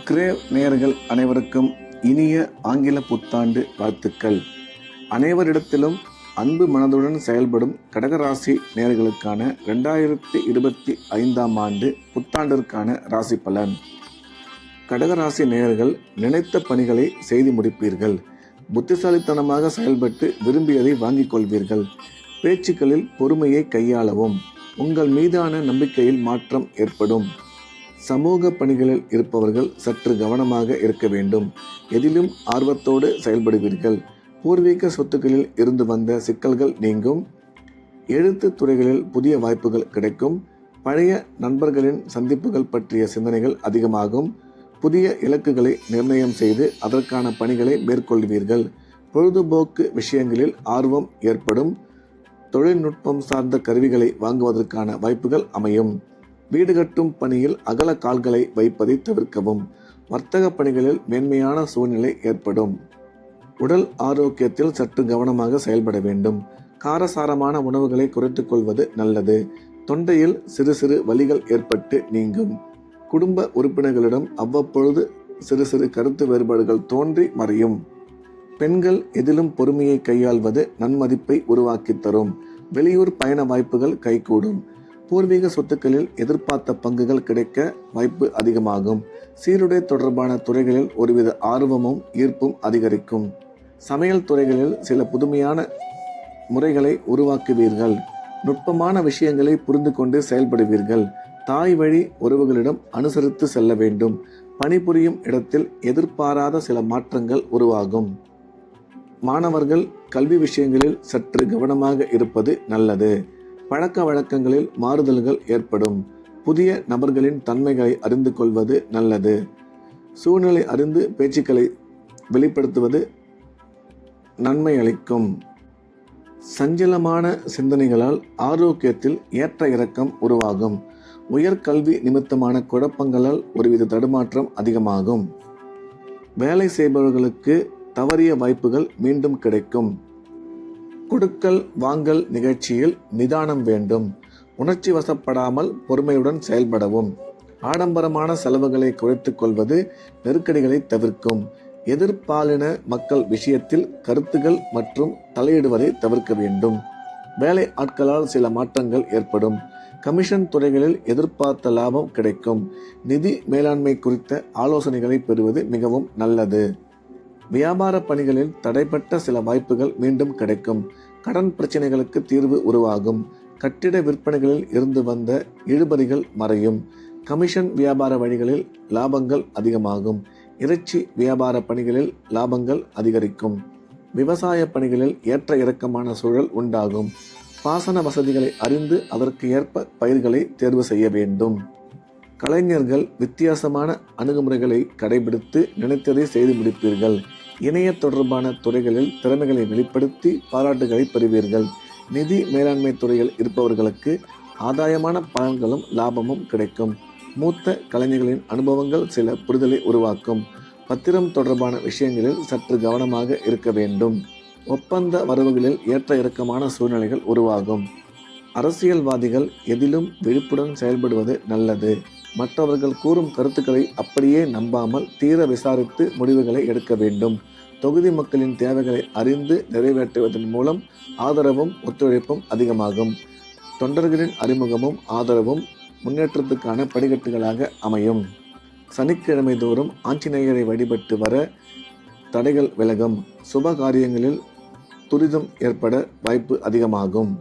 Grave நேயர்கள் அனைவருக்கும் இனிய ஆங்கில புத்தாண்டு வாழ்த்துக்கள். அனைவரிடத்திலும் அன்பு மனதுடன் செயல்படும் கடகராசி நேயர்களுக்கான 2025 ஆண்டு புத்தாண்டிற்கான ராசி பலன். கடகராசி நேயர்கள் நினைத்த பணிகளை செய்து முடிப்பீர்கள். புத்திசாலித்தனமாக செயல்பட்டு விரும்பியதை வாங்கிக் கொள்வீர்கள். பேச்சுக்களில் பொறுமையை கையாளவும். உங்கள் மீதான நம்பிக்கையில் மாற்றம் ஏற்படும். சமூக பணிகளில் இருப்பவர்கள் சற்று கவனமாக இருக்க வேண்டும். எதிலும் ஆர்வத்தோடு செயல்படுவீர்கள். பூர்வீக சொத்துக்களில் இருந்து வந்த சிக்கல்கள் நீங்கும். எழுத்து துறைகளில் புதிய வாய்ப்புகள் கிடைக்கும். பழைய நண்பர்களின் சந்திப்புகள் பற்றிய சிந்தனைகள் அதிகமாகும். புதிய இலக்குகளை நிர்ணயம் செய்து அதற்கான பணிகளை மேற்கொள்வீர்கள். பொழுதுபோக்கு விஷயங்களில் ஆர்வம் ஏற்படும். தொழில்நுட்பம் சார்ந்த கருவிகளை வாங்குவதற்கான வாய்ப்புகள் அமையும். வீடு கட்டும் பணியில் அகல கால்களை வைப்பதை தவிர்க்கவும். வர்த்தக பணிகளில் மேன்மையான சூழ்நிலை ஏற்படும். உடல் ஆரோக்கியத்தில் சற்று கவனமாக செயல்பட வேண்டும். காரசாரமான உணவுகளை குறைத்துக் கொள்வது நல்லது. தொண்டையில் சிறு சிறு வலிகள் ஏற்பட்டு நீங்கும். குடும்ப உறுப்பினர்களிடம் அவ்வப்பொழுது சிறு சிறு கருத்து வேறுபாடுகள் தோன்றி மறையும். பெண்கள் எதிலும் பொறுமையை கையாள்வது நன்மதிப்பை உருவாக்கி தரும். வெளியூர் பயண வாய்ப்புகள் கைகூடும். பூர்வீக சொத்துக்களில் எதிர்பார்த்த பங்குகள் கிடைக்க வாய்ப்பு அதிகமாகும். சீருடை தொடர்பான துறைகளில் ஒருவித ஆர்வமும் ஈர்ப்பும் அதிகரிக்கும். சமையல் துறைகளில் சில புதுமையான முறைகளை உருவாக்குவீர்கள். நுட்பமான விஷயங்களை புரிந்து கொண்டு செயல்படுவீர்கள். தாய் வழி உறவுகளிடம் அனுசரித்து செல்ல வேண்டும். பணிபுரியும் இடத்தில் எதிர்பாராத சில மாற்றங்கள் உருவாகும். மாணவர்கள் கல்வி விஷயங்களில் சற்று கவனமாக இருப்பது நல்லது. பழக்க வழக்கங்களில் மாறுதல்கள் ஏற்படும். புதிய நபர்களின் தன்மைகளை அறிந்து கொள்வது நல்லது. சூழ்நிலை அறிந்து பேச்சுக்களை வெளிப்படுத்துவது நன்மை அளிக்கும். சஞ்சலமான சிந்தனைகளால் ஆரோக்கியத்தில் ஏற்ற இறக்கம் உருவாகும். உயர்கல்வி நிமித்தமான குழப்பங்களால் ஒருவித தடுமாற்றம் அதிகமாகும். வேலை செய்பவர்களுக்கு தவறிய வாய்ப்புகள் மீண்டும் கிடைக்கும். கொடுக்கல் வாங்கல் நிகழ்ச்சியில் நிதானம் வேண்டும். உணர்ச்சி வசப்படாமல் பொறுமையுடன் செயல்படவும். ஆடம்பரமான செலவுகளை குறைத்துக் கொள்வது நெருக்கடிகளை தவிர்க்கும். எதிர்பாலின மக்கள் விஷயத்தில் கருத்துகள் மற்றும் தலையிடுவதை தவிர்க்க வேண்டும். வேலை ஆட்களால் சில மாற்றங்கள் ஏற்படும். கமிஷன் துறைகளில் எதிர்பார்த்த லாபம் கிடைக்கும். நிதி மேலாண்மை குறித்த ஆலோசனைகளை பெறுவது மிகவும் நல்லது. வியாபார பணிகளில் தடைப்பட்ட சில வாய்ப்புகள் மீண்டும் கிடைக்கும். கடன் பிரச்சனைகளுக்கு தீர்வு உருவாகும். கட்டிட விற்பனைகளில் இருந்து வந்த இழுபறிகள் மறையும். கமிஷன் வியாபார வழிகளில் லாபங்கள் அதிகமாகும். இறைச்சி வியாபார பணிகளில் லாபங்கள் அதிகரிக்கும். விவசாய பணிகளில் ஏற்ற இறக்கமான சூழல் உண்டாகும். பாசன வசதிகளை அறிந்து அதற்கு ஏற்ப பயிர்களை தேர்வு செய்ய வேண்டும். கலைஞர்கள் வித்தியாசமான அணுகுமுறைகளை கடைபிடித்து நினைத்ததை செய்து முடிப்பீர்கள். இணைய தொடர்பான துறைகளில் திறமைகளை வெளிப்படுத்தி பாராட்டுகளை பெறுவீர்கள். நிதி மேலாண்மை துறையில் இருப்பவர்களுக்கு ஆதாயமான பலன்களும் லாபமும் கிடைக்கும். மூத்த கலைஞர்களின் அனுபவங்கள் சில புரிதலை உருவாக்கும். பத்திரம் தொடர்பான விஷயங்களில் சற்று கவனமாக இருக்க வேண்டும். ஒப்பந்த வரவுகளில் ஏற்ற இறக்கமான சூழ்நிலைகள் உருவாகும். அரசியல்வாதிகள் எதிலும் விழிப்புடன் செயல்படுவது நல்லது. மற்றவர்கள் கூறும் கருத்துக்களை அப்படியே நம்பாமல் தீர விசாரித்து முடிவுகளை எடுக்க வேண்டும். தொகுதி மக்களின் தேவைகளை அறிந்து நிறைவேற்றுவதன் மூலம் ஆதரவும் ஒத்துழைப்பும் அதிகமாகும். தொண்டர்களின் அறிமுகமும் ஆதரவும் முன்னேற்றத்துக்கான படிக்கட்டுகளாக அமையும். சனிக்கிழமை தோறும் ஆஞ்சநேயரை வழிபட்டு வர தடைகள் விலகும். சுப காரியங்களில் துரிதம் ஏற்பட வாய்ப்பு அதிகமாகும்.